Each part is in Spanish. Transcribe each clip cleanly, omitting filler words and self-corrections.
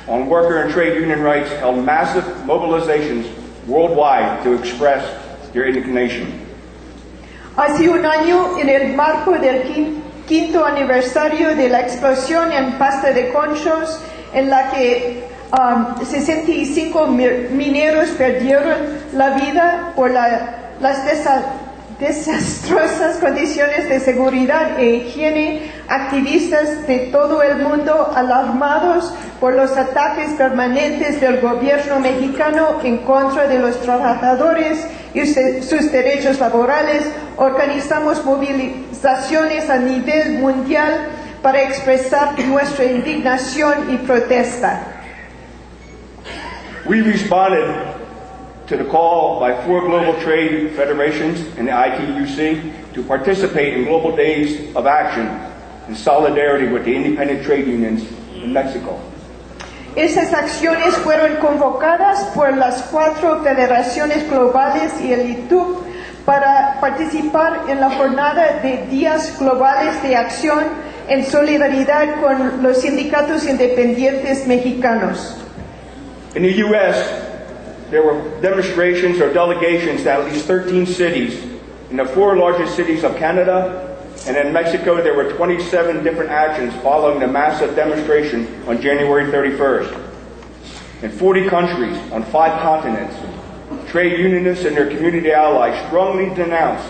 on worker and trade union rights held massive mobilizations worldwide to express their indignation. Hace un año, en el marco del quinto aniversario de la explosión en Pasta de Conchos, en la que 65 mineros perdieron la vida por las desastrosas condiciones de seguridad e higiene, activistas de todo el mundo alarmados por los ataques permanentes del gobierno mexicano en contra de los trabajadores y sus derechos laborales, organizamos movilizaciones a nivel mundial para expresar nuestra indignación y protesta. We responded to the call by 4 global trade federations and the ITUC to participate in global days of action in solidarity with the independent trade unions in Mexico. Esas acciones fueron convocadas por las 4 federaciones globales y el ITUC para participar en la jornada de días globales de acción en solidaridad con los sindicatos independientes mexicanos. In the U.S., there were demonstrations or delegations to at least 13 cities in the 4 largest cities of Canada, and in Mexico there were 27 different actions following the massive demonstration on January 31st. In 40 countries on 5 continents, trade unionists and their community allies strongly denounced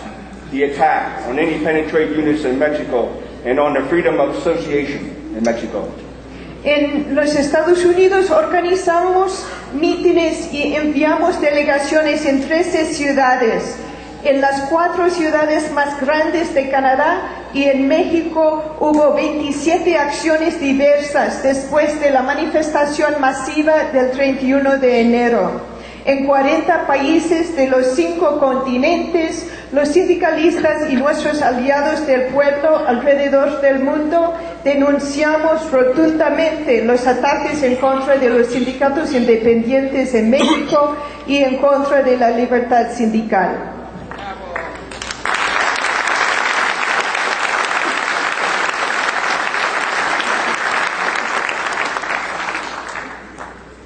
the attack on independent trade unions in Mexico and on the freedom of association in Mexico. En los Estados Unidos organizamos mítines y enviamos delegaciones en 13 ciudades. En las 4 ciudades más grandes de Canadá y en México hubo 27 acciones diversas después de la manifestación masiva del 31 de enero. En 40 países de los 5 continentes, los sindicalistas y nuestros aliados del pueblo alrededor del mundo denunciamos rotundamente los ataques en contra de los sindicatos independientes en México y en contra de la libertad sindical.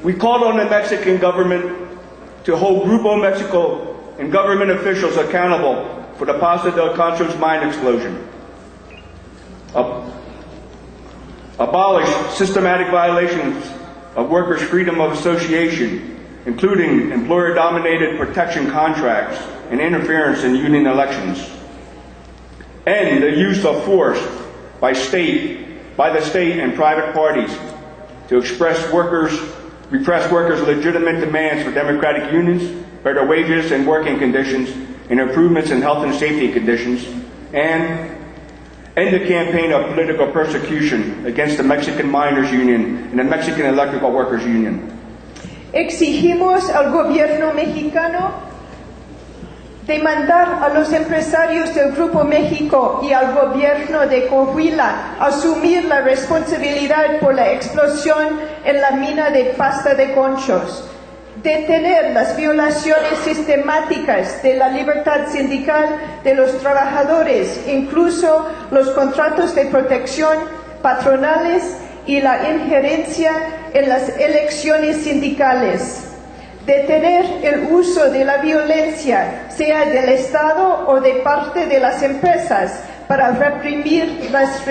We called on the Mexican government to hold Grupo Mexico and government officials accountable for the Pasta del Conchos mine explosion. Abolish systematic violations of workers' freedom of association, including employer-dominated protection contracts and interference in union elections. End the use of force by the state and private parties to repress workers' legitimate demands for democratic unions, better wages and working conditions, and improvements in health and safety conditions, and end the campaign of political persecution against the Mexican Miners Union and the Mexican Electrical Workers Union. Exigimos al gobierno mexicano demandar a los empresarios del Grupo México y al gobierno de Coahuila asumir la responsabilidad por la explosión en la mina de Pasta de Conchos, detener las violaciones sistemáticas de la libertad sindical de los trabajadores, incluso los contratos de protección patronales y la injerencia en las elecciones sindicales. Detener el uso de la violencia, sea del Estado o de parte de las empresas, para reprimir las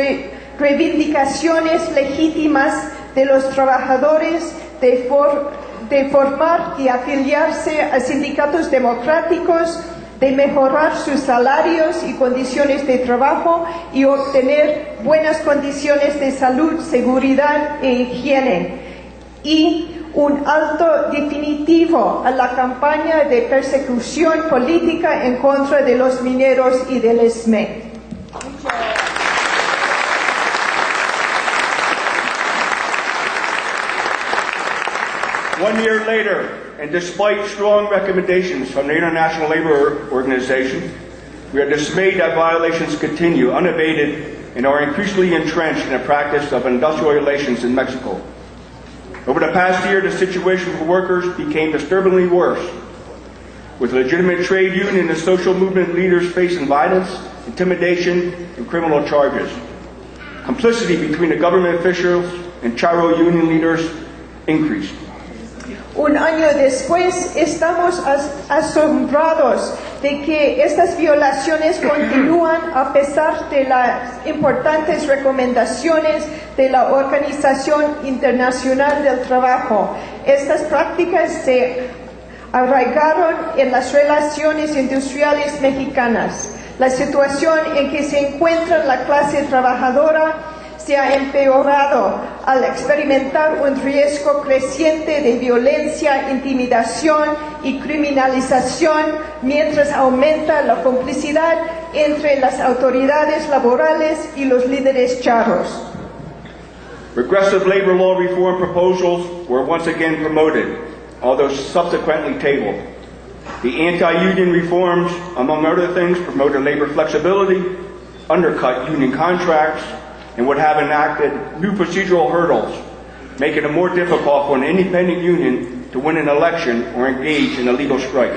reivindicaciones legítimas de los trabajadores de formar y afiliarse a sindicatos democráticos, de mejorar sus salarios y condiciones de trabajo y obtener buenas condiciones de salud, seguridad e higiene. Y un alto definitivo a la campaña de persecución política en contra de los mineros y del SME. One year later, and despite strong recommendations from the International Labor Organization, we are dismayed that violations continue unabated and are increasingly entrenched in the practice of industrial relations in Mexico. Over the past year, the situation for workers became disturbingly worse, with legitimate trade union and social movement leaders facing violence, intimidation, and criminal charges. Complicity between the government officials and Charo union leaders increased. Un año después, estamos asombrados de que estas violaciones continúan a pesar de las importantes recomendaciones de la Organización Internacional del Trabajo. Estas prácticas se arraigaron en las relaciones industriales mexicanas. La situación en que se encuentra la clase trabajadora se ha empeorado al experimentar un riesgo creciente de violencia, intimidación y criminalización, mientras aumenta la complicidad entre las autoridades laborales y los líderes charros. Regressive labor law reform proposals were once again promoted, although subsequently tabled. The anti-union reforms, among other things, promoted labor flexibility, undercut union contracts, and would have enacted new procedural hurdles, making it more difficult for an independent union to win an election or engage in a legal strike.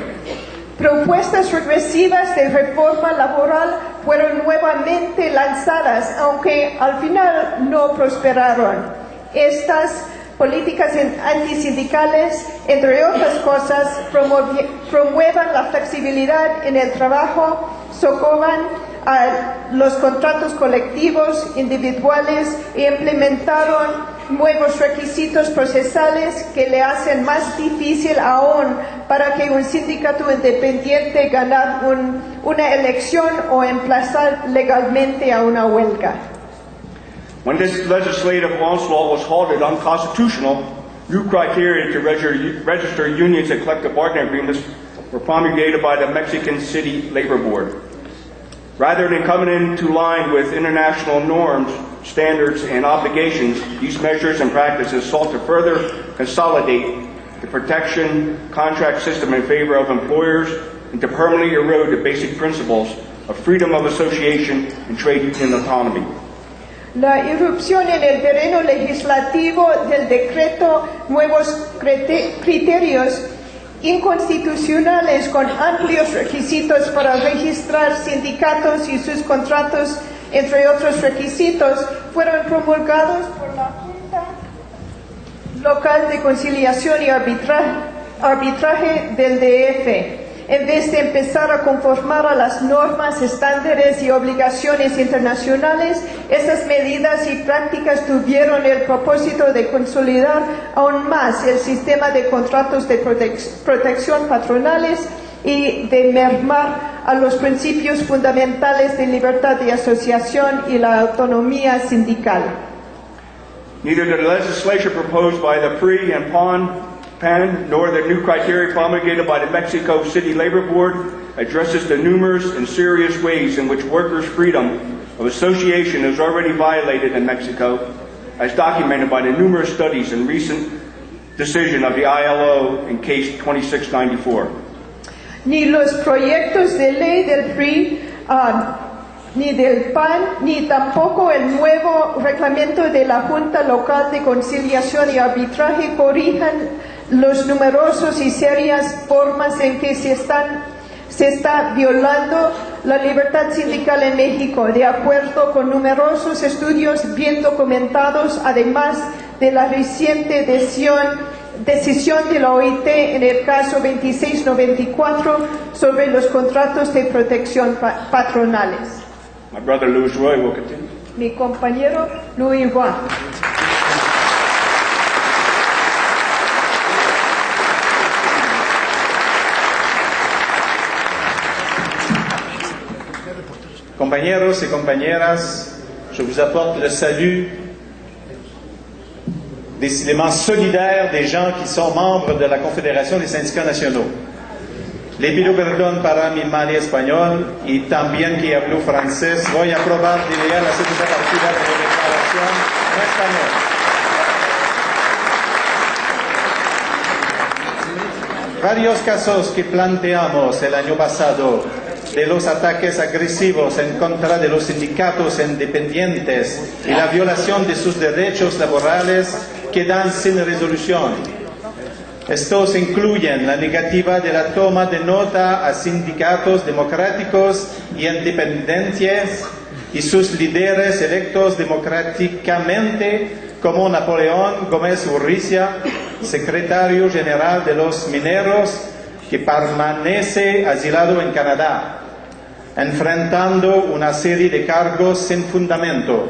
Propuestas regresivas de reforma laboral fueron nuevamente lanzadas, aunque al final no prosperaron. Estas políticas antisindicales, entre otras cosas, promuevan la flexibilidad en el trabajo, socorran a los contratos colectivos individuales e implementaron nuevos requisitos procesales que le hacen más difícil aún para que un sindicato independiente gane una elección o emplazar legalmente a una huelga. When this legislative onslaught was halted unconstitutional, new criteria to register unions and collective bargaining agreements were promulgated by the Mexican City Labor Board. Rather than coming into line with international norms, standards, and obligations, these measures and practices sought to further consolidate the protection contract system in favor of employers and to permanently erode the basic principles of freedom of association and trade union autonomy. La irrupción en el terreno legislativo del decreto nuevos criterios inconstitucionales con amplios requisitos para registrar sindicatos y sus contratos, entre otros requisitos, fueron promulgados por la Junta Local de Conciliación y Arbitraje del DF. En vez de empezar a conformar a las normas, estándares y obligaciones internacionales, estas medidas y prácticas tuvieron el propósito de consolidar aún más el sistema de contratos de protección patronales y de mermar a los principios fundamentales de libertad de asociación y la autonomía sindical. Neither the legislation proposed by the PRI and PAN, nor the new criteria promulgated by the Mexico City Labor Board addresses the numerous and serious ways in which workers' freedom of association is already violated in Mexico, as documented by the numerous studies and recent decision of the ILO in case 2694. Ni los proyectos de ley del PRI, ni del PAN, ni tampoco el nuevo reglamento de la Junta Local de Conciliación y Arbitraje corrijan los numerosos y serias formas en que se está violando la libertad sindical en México, de acuerdo con numerosos estudios bien documentados, además de la reciente decisión de la OIT en el caso 2694 sobre los contratos de protección patronales. My brother Louis Roy will continue. Mi compañero Louis Roy. Compañeros et compañeras, je vous apporte le salut décidément solidaire des gens qui sont membres de la Confédération des syndicats nacionaux. Le pido perdón para mi mal español y también que hablo francés. Voy a probar de leer la segunda partida de la declaración en español. Varios casos que planteamos el año pasado de los ataques agresivos en contra de los sindicatos independientes y la violación de sus derechos laborales quedan sin resolución. Estos incluyen la negativa de la toma de nota a sindicatos democráticos y independientes y sus líderes electos democráticamente como Napoleón Gómez Urrutia, secretario general de los mineros, que permanece asilado en Canadá, enfrentando una serie de cargos sin fundamento.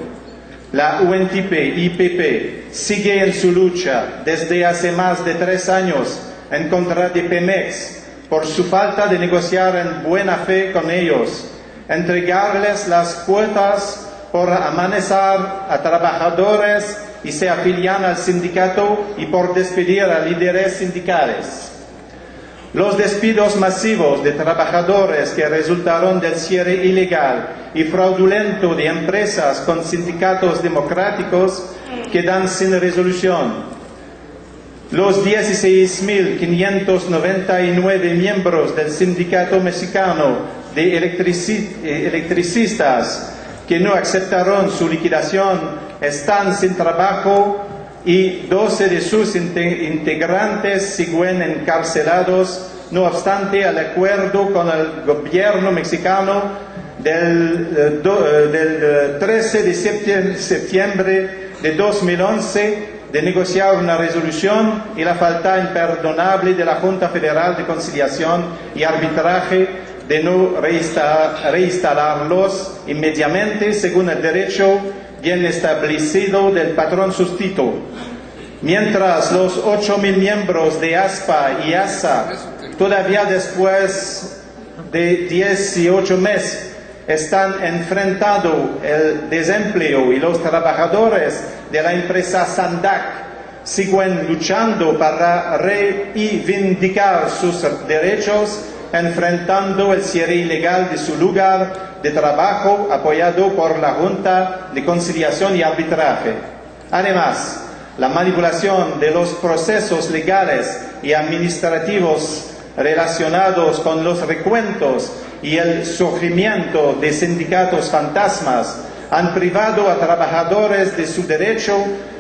La UNTP-IPP sigue en su lucha desde hace más de 3 años en contra de Pemex por su falta de negociar en buena fe con ellos, entregarles las cuotas por amenazar a trabajadores y se afilian al sindicato y por despedir a líderes sindicales. Los despidos masivos de trabajadores que resultaron del cierre ilegal y fraudulento de empresas con sindicatos democráticos quedan sin resolución. Los 16.599 miembros del Sindicato Mexicano de Electricistas que no aceptaron su liquidación están sin trabajo y 12 de sus integrantes siguen encarcelados, no obstante el acuerdo con el gobierno mexicano del 13 de septiembre de 2011 de negociar una resolución y la falta imperdonable de la Junta Federal de Conciliación y Arbitraje de no reinstalarlos inmediatamente según el derecho bien establecido del patrón sustituto. Mientras los 8.000 miembros de ASPA y ASA, todavía después de 18 meses, están enfrentando el desempleo y los trabajadores de la empresa Sandac siguen luchando para reivindicar sus derechos, enfrentando el cierre ilegal de su lugar de trabajo apoyado por la Junta de Conciliación y Arbitraje. Además, la manipulación de los procesos legales y administrativos relacionados con los recuentos y el surgimiento de sindicatos fantasmas han privado a trabajadores de su derecho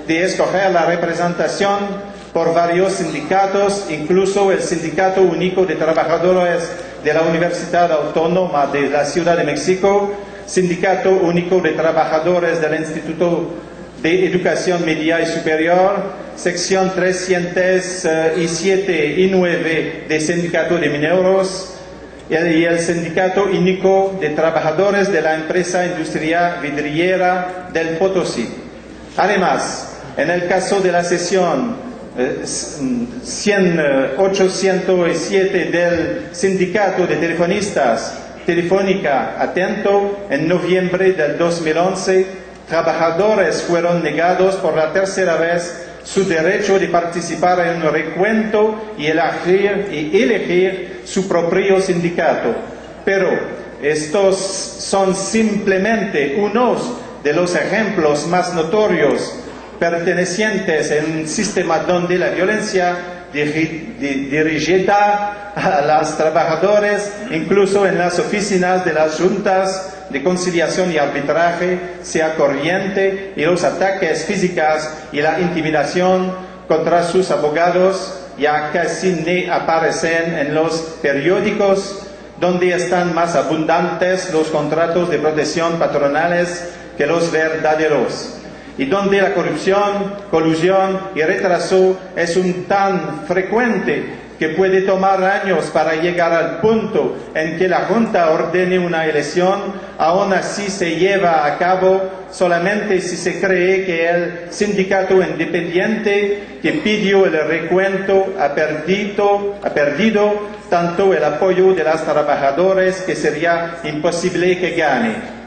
de escoger la representación por varios sindicatos, incluso el Sindicato Único de Trabajadores de la Universidad Autónoma de la Ciudad de México, Sindicato Único de Trabajadores del Instituto de Educación Media y Superior, sección 307 y 9 del Sindicato de Mineros y el Sindicato Único de Trabajadores de la Empresa Industrial Vidriera del Potosí. Además, en el caso de la sesión 807 del Sindicato de Telefonistas Telefónica Atento, en noviembre del 2011, trabajadores fueron negados por la tercera vez su derecho de participar en un recuento y elegir su propio sindicato. Pero estos son simplemente unos de los ejemplos más notorios pertenecientes a un sistema donde la violencia dirigida a los trabajadores, incluso en las oficinas de las juntas de conciliación y arbitraje, sea corriente, y los ataques físicos y la intimidación contra sus abogados ya casi ni aparecen en los periódicos, donde están más abundantes los contratos de protección patronales que los verdaderos, y donde la corrupción, colusión y retraso es un tan frecuente que puede tomar años para llegar al punto en que la Junta ordene una elección, aún así se lleva a cabo solamente si se cree que el sindicato independiente que pidió el recuento ha perdido tanto el apoyo de los trabajadores que sería imposible que gane.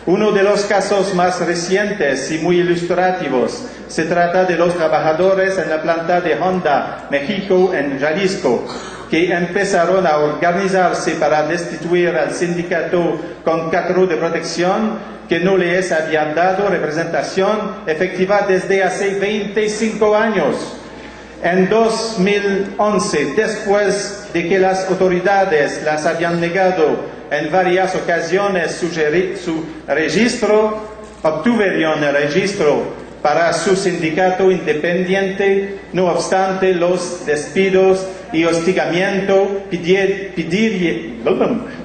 Uno de los casos más recientes y muy ilustrativos se trata de los trabajadores en la planta de Honda México en Jalisco, que empezaron a organizarse para destituir al sindicato con cargo de protección que no les había dado representación efectiva desde hace 25 años. En 2011, después de que las autoridades las habían negado en varias ocasiones su registro, obtuvieron el registro para su sindicato independiente. No obstante los despidos y hostigamiento,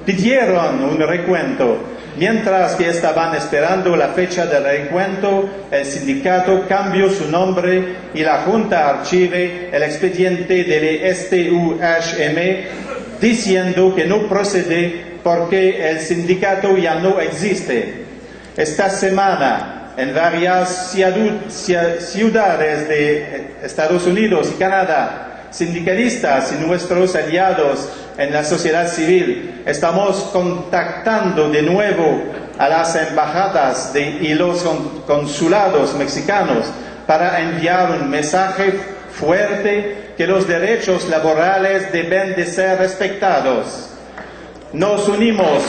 pidieron un recuento Mientras que estaban esperando la fecha del reencuentro, el sindicato cambió su nombre y la Junta archive el expediente del STUHM diciendo que no procede porque el sindicato ya no existe. Esta semana, en varias ciudades de Estados Unidos y Canadá, sindicalistas y nuestros aliados en la sociedad civil estamos contactando de nuevo a las embajadas y los consulados mexicanos para enviar un mensaje fuerte que los derechos laborales deben de ser respetados. Nos unimos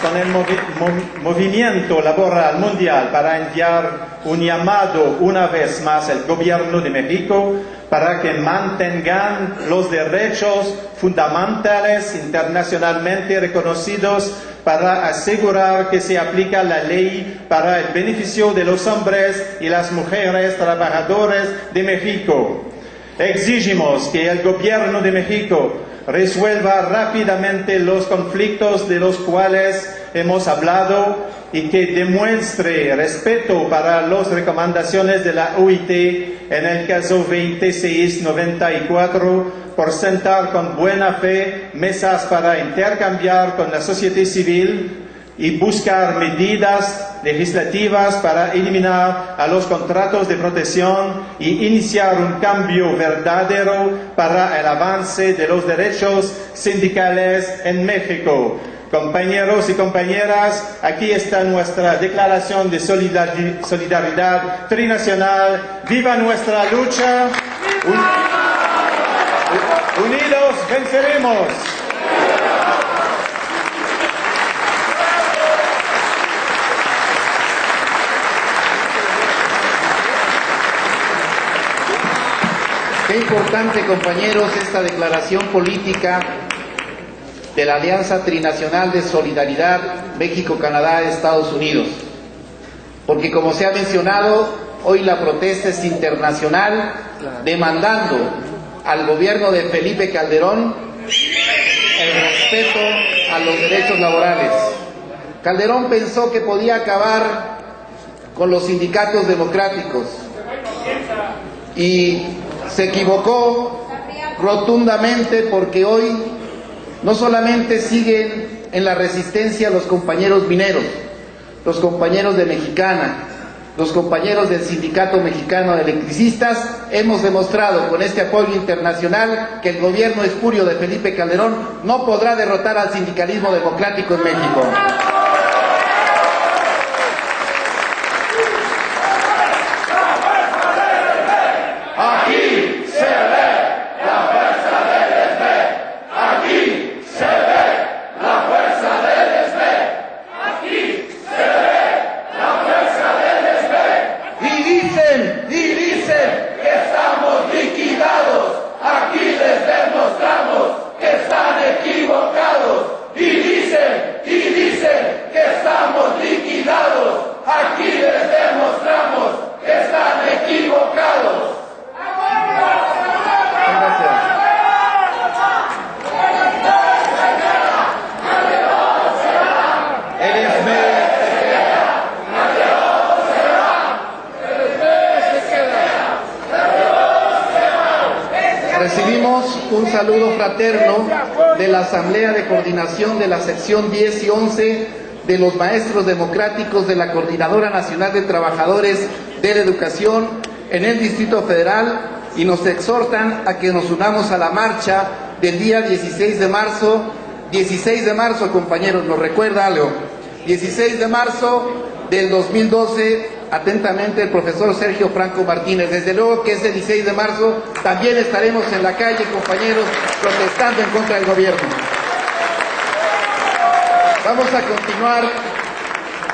con el movimiento laboral mundial para enviar un llamado una vez más al gobierno de México para que mantengan los derechos fundamentales internacionalmente reconocidos para asegurar que se aplica la ley para el beneficio de los hombres y las mujeres trabajadores de México. Exigimos que el gobierno de México resuelva rápidamente los conflictos de los cuales hemos hablado y que demuestre respeto para las recomendaciones de la OIT en el caso 2694 por sentar con buena fe mesas para intercambiar con la sociedad civil y buscar medidas legislativas para eliminar a los contratos de protección y iniciar un cambio verdadero para el avance de los derechos sindicales en México. Compañeros y compañeras, aquí está nuestra declaración de solidaridad trinacional. ¡Viva nuestra lucha! Unidos venceremos. Qué importante, compañeros, esta declaración política de la Alianza Trinacional de Solidaridad México-Canadá-Estados Unidos. Porque, como se ha mencionado, hoy la protesta es internacional, demandando al gobierno de Felipe Calderón el respeto a los derechos laborales. Calderón pensó que podía acabar con los sindicatos democráticos y se equivocó rotundamente, porque hoy no solamente siguen en la resistencia los compañeros mineros, los compañeros de Mexicana, los compañeros del Sindicato Mexicano de Electricistas. Hemos demostrado con este apoyo internacional que el gobierno espurio de Felipe Calderón no podrá derrotar al sindicalismo democrático en México. Recibimos un saludo fraterno de la Asamblea de Coordinación de la sección 10 y 11 de los maestros democráticos de la Coordinadora Nacional de Trabajadores de la Educación en el Distrito Federal, y nos exhortan a que nos unamos a la marcha del día 16 de marzo. 16 de marzo, compañeros, ¿nos recuerda algo? 16 de marzo del 2012, atentamente el profesor Sergio Franco Martínez. Desde luego que ese 16 de marzo también estaremos en la calle, compañeros, protestando en contra del gobierno. Vamos a continuar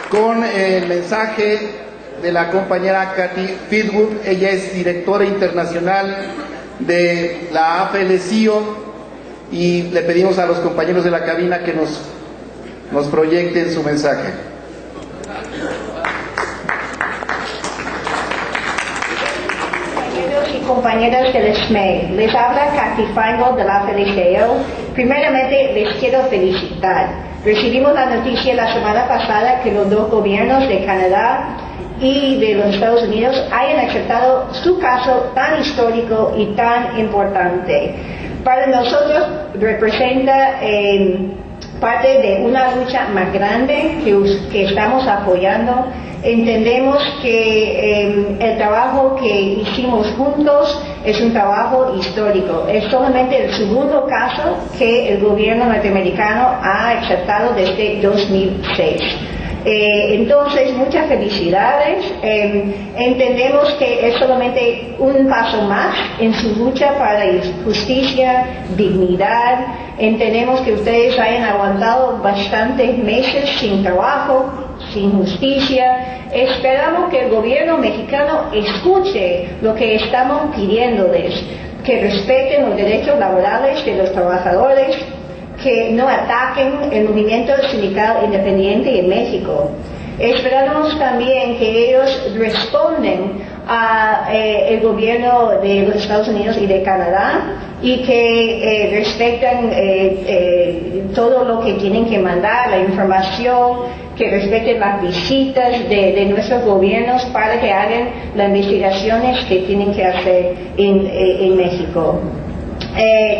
con el mensaje de la compañera Kathy Fitwood. Ella es directora internacional de la AFL-CIO, y le pedimos a los compañeros de la cabina que nos proyecten su mensaje. compañeros y compañeras del SME, les habla Cathy Feingold de la FDCO. Primeramente les quiero felicitar. Recibimos la noticia la semana pasada que los dos gobiernos de Canadá y de los Estados Unidos hayan aceptado su caso tan histórico y tan importante. Para nosotros representa parte de una lucha más grande que estamos apoyando. Entendemos que el trabajo que hicimos juntos es un trabajo histórico. Es solamente el segundo caso que el gobierno norteamericano ha aceptado desde 2006. Entonces, muchas felicidades. Entendemos que es solamente un paso más en su lucha para justicia, dignidad. Entendemos que ustedes hayan aguantado bastantes meses sin trabajo, sin justicia. Esperamos que el gobierno mexicano escuche lo que estamos pidiéndoles, que respeten los derechos laborales de los trabajadores, que no ataquen el movimiento sindical independiente en México. Esperamos también que ellos respondan al gobierno de los Estados Unidos y de Canadá y que respeten todo lo que tienen que mandar, la información, que respeten las visitas de nuestros gobiernos para que hagan las investigaciones que tienen que hacer en México.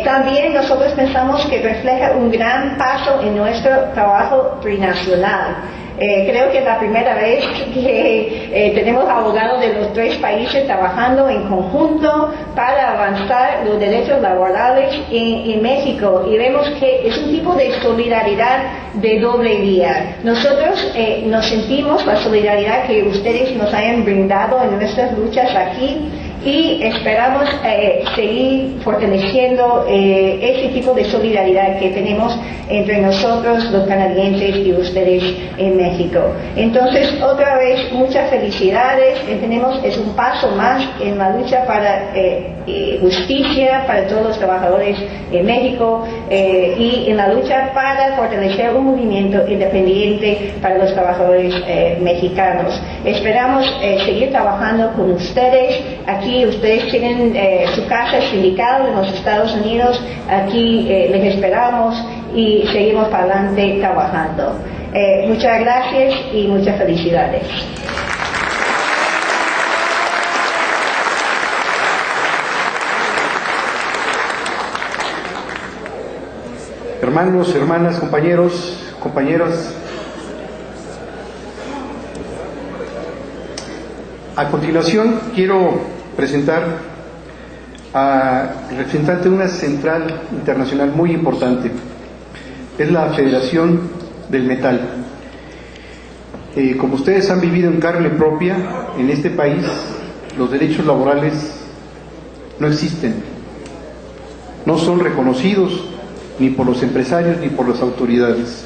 También nosotros pensamos que refleja un gran paso en nuestro trabajo trinacional. Creo que es la primera vez que tenemos abogados de los tres países trabajando en conjunto para avanzar los derechos laborales en México, y vemos que es un tipo de solidaridad de doble vía. Nosotros nos sentimos la solidaridad que ustedes nos hayan brindado en nuestras luchas aquí, y esperamos seguir fortaleciendo ese tipo de solidaridad que tenemos entre nosotros, los canadienses, y ustedes en México. Entonces, otra vez, muchas felicidades. Tenemos, es un paso más en la lucha para justicia para todos los trabajadores en México, y en la lucha para fortalecer un movimiento independiente para los trabajadores mexicanos. Esperamos seguir trabajando con ustedes. Aquí ustedes tienen su casa sindical en los Estados Unidos. Aquí les esperamos y seguimos para adelante trabajando. Muchas gracias y muchas felicidades. Hermanos, hermanas, compañeros, compañeras, a continuación quiero presentar al representante de una central internacional muy importante. Es la Federación del Metal. Como ustedes han vivido en carne propia, en este país los derechos laborales no existen, no son reconocidos ni por los empresarios ni por las autoridades.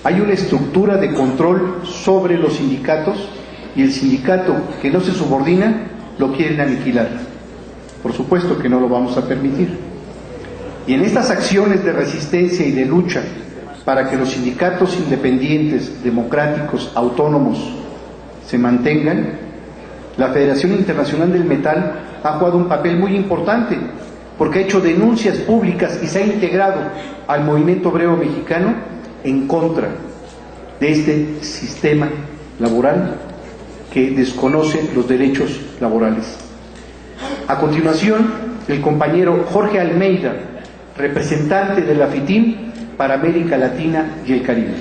Hay una estructura de control sobre los sindicatos, y el sindicato que no se subordina lo quieren aniquilar. Por supuesto que no lo vamos a permitir. Y en estas acciones de resistencia y de lucha para que los sindicatos independientes, democráticos, autónomos se mantengan, la Federación Internacional del Metal ha jugado un papel muy importante, porque ha hecho denuncias públicas y se ha integrado al movimiento obrero mexicano en contra de este sistema laboral que desconoce los derechos laborales. A continuación, el compañero Jorge Almeida, representante de la FITIM para América Latina y el Caribe.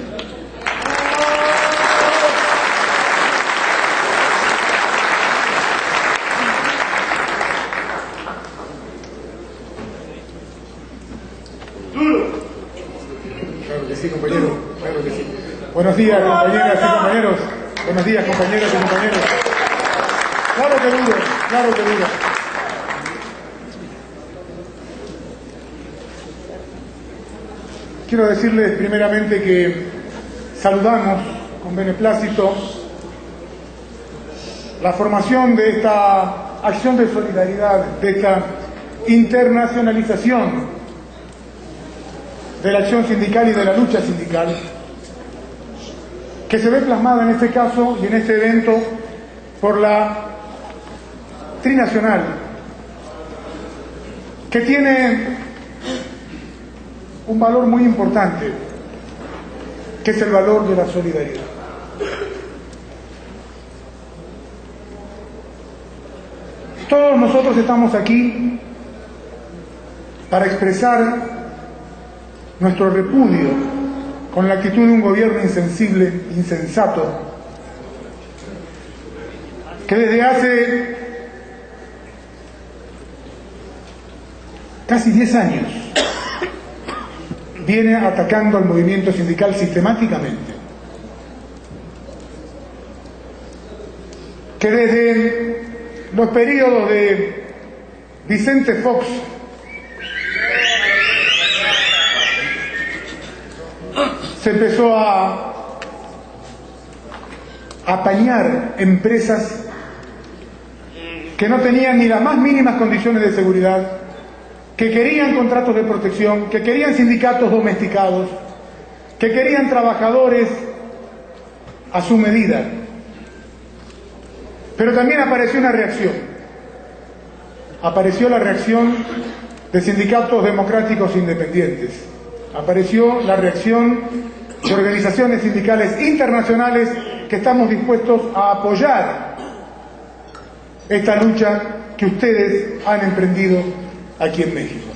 Claro que sí, compañero, claro que sí. Buenos días, compañeras y compañeros. Buenos días, compañeras y compañeros. Claro que duro, claro que duro. Quiero decirles primeramente que saludamos con beneplácito la formación de esta acción de solidaridad, de esta internacionalización de la acción sindical y de la lucha sindical, que se ve plasmada en este caso y en este evento por la trinacional que tiene un valor muy importante, que es el valor de la solidaridad. Todos nosotros estamos aquí para expresar nuestro repudio con la actitud de un gobierno insensible, insensato, que desde hace casi 10 años viene atacando al movimiento sindical sistemáticamente, que desde los periodos de Vicente Fox se empezó a apañar empresas que no tenían ni las más mínimas condiciones de seguridad, que querían contratos de protección, que querían sindicatos domesticados, que querían trabajadores a su medida. Pero también apareció una reacción. Apareció la reacción de sindicatos democráticos independientes. Apareció la reacción de organizaciones sindicales internacionales que estamos dispuestos a apoyar esta lucha que ustedes han emprendido aquí en México.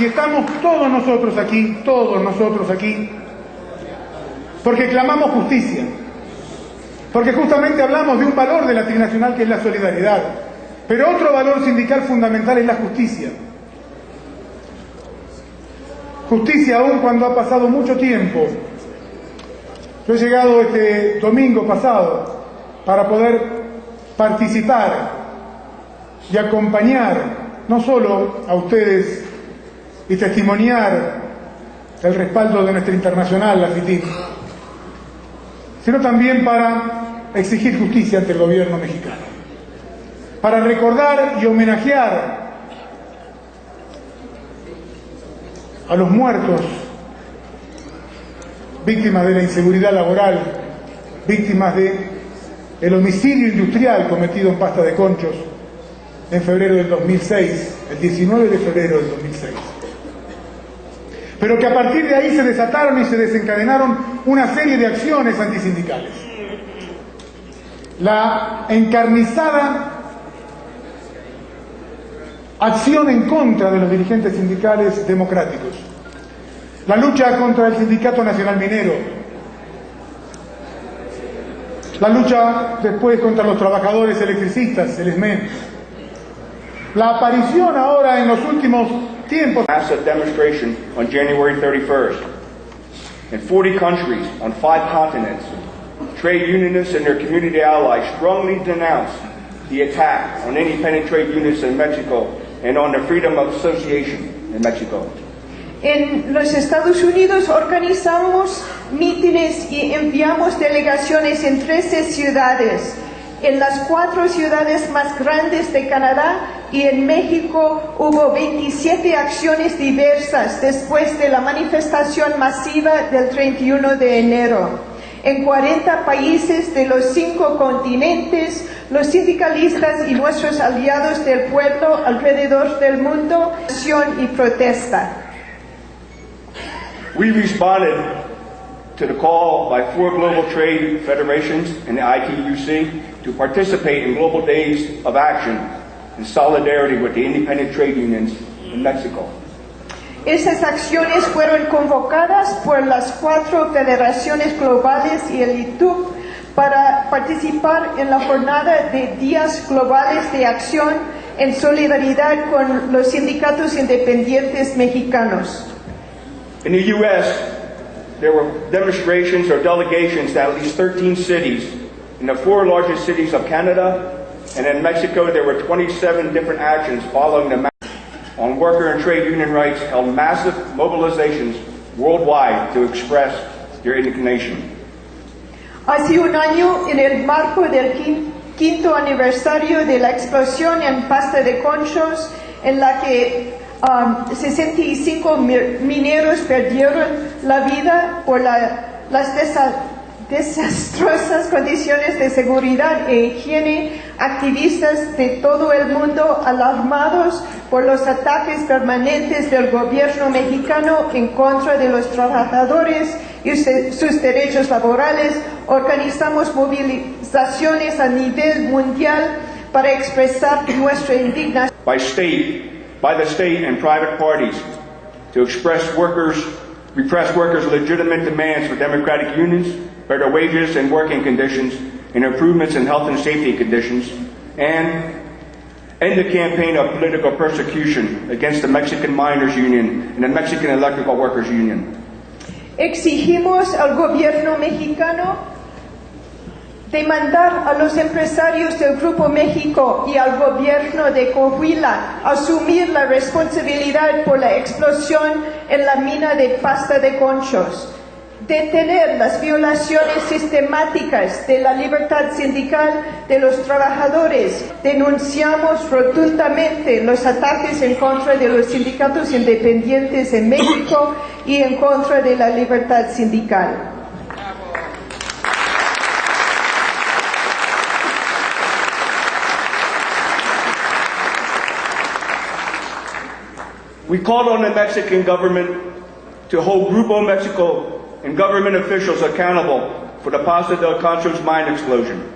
Y estamos todos nosotros aquí, porque clamamos justicia, porque justamente hablamos de un valor de la trinacional que es la solidaridad, pero otro valor sindical fundamental es la justicia. Justicia aún cuando ha pasado mucho tiempo. Yo he llegado este domingo pasado para poder participar y acompañar no solo a ustedes y testimoniar el respaldo de nuestra internacional, la FITIM, sino también para exigir justicia ante el gobierno mexicano, para recordar y homenajear a los muertos, víctimas de la inseguridad laboral, víctimas del homicidio industrial cometido en Pasta de Conchos en febrero del 2006, el 19 de febrero del 2006. Pero que a partir de ahí se desataron y se desencadenaron una serie de acciones antisindicales. La encarnizada acción en contra de los dirigentes sindicales democráticos, la lucha contra el Sindicato Nacional Minero, la lucha después contra los trabajadores electricistas, el SME, la aparición ahora en los últimos tiempos. Massive demonstration on January 31st. In 40 countries on 5 continents, trade unionists and their community allies strongly denounced the attack on independent trade unions in Mexico and on the freedom of association in Mexico. En los Estados Unidos organizamos mítines y enviamos delegaciones en 13 ciudades. En las 4 ciudades más grandes de Canadá y en México hubo 27 acciones diversas después de la manifestación masiva del 31 de enero. En 40 países de los 5 continentes, los sindicalistas y nuestros aliados del pueblo alrededor del mundo, acción y protesta. We responded to the call by 4 global trade federations and the ITUC to participate in global days of action in solidarity with the independent trade unions in Mexico. Esas acciones fueron convocadas por las 4 federaciones globales y el ITUC para participar en la jornada de días globales de acción en solidaridad con los sindicatos independientes mexicanos. In the U.S., there were demonstrations or delegations to at least 13 cities in the 4 largest cities of Canada, and in Mexico there were 27 different actions following the on worker and trade union rights held massive mobilizations worldwide to express their indignation. Hace un año, en el marco del 5º aniversario de la explosión en Pasta de Conchos, en la que 65 mineros perdieron la vida por las desastrosas condiciones de seguridad e higiene, activistas de todo el mundo alarmados por los ataques permanentes del gobierno mexicano en contra de los trabajadores y sus derechos laborales, organizamos movilizaciones a nivel mundial para expresar nuestra indignación. By the state and private parties to repress workers' legitimate demands for democratic unions, better wages and working conditions, and improvements in health and safety conditions, and end the campaign of political persecution against the Mexican Miners Union and the Mexican Electrical Workers Union. Exigimos al gobierno mexicano demandar a los empresarios del Grupo México y al gobierno de Coahuila asumir la responsabilidad por la explosión en la mina de pasta de conchos, detener las violaciones sistemáticas de la libertad sindical de los trabajadores. Denunciamos rotundamente los ataques en contra de los sindicatos independientes en México y en contra de la libertad sindical. We called on the Mexican government to hold Grupo Mexico and government officials accountable for the Paso del Conchos mine explosion.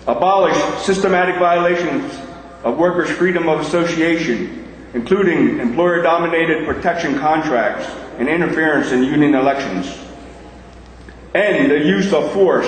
Abolish systematic violations of workers' freedom of association, including employer-dominated protection contracts and interference in union elections. End the use of force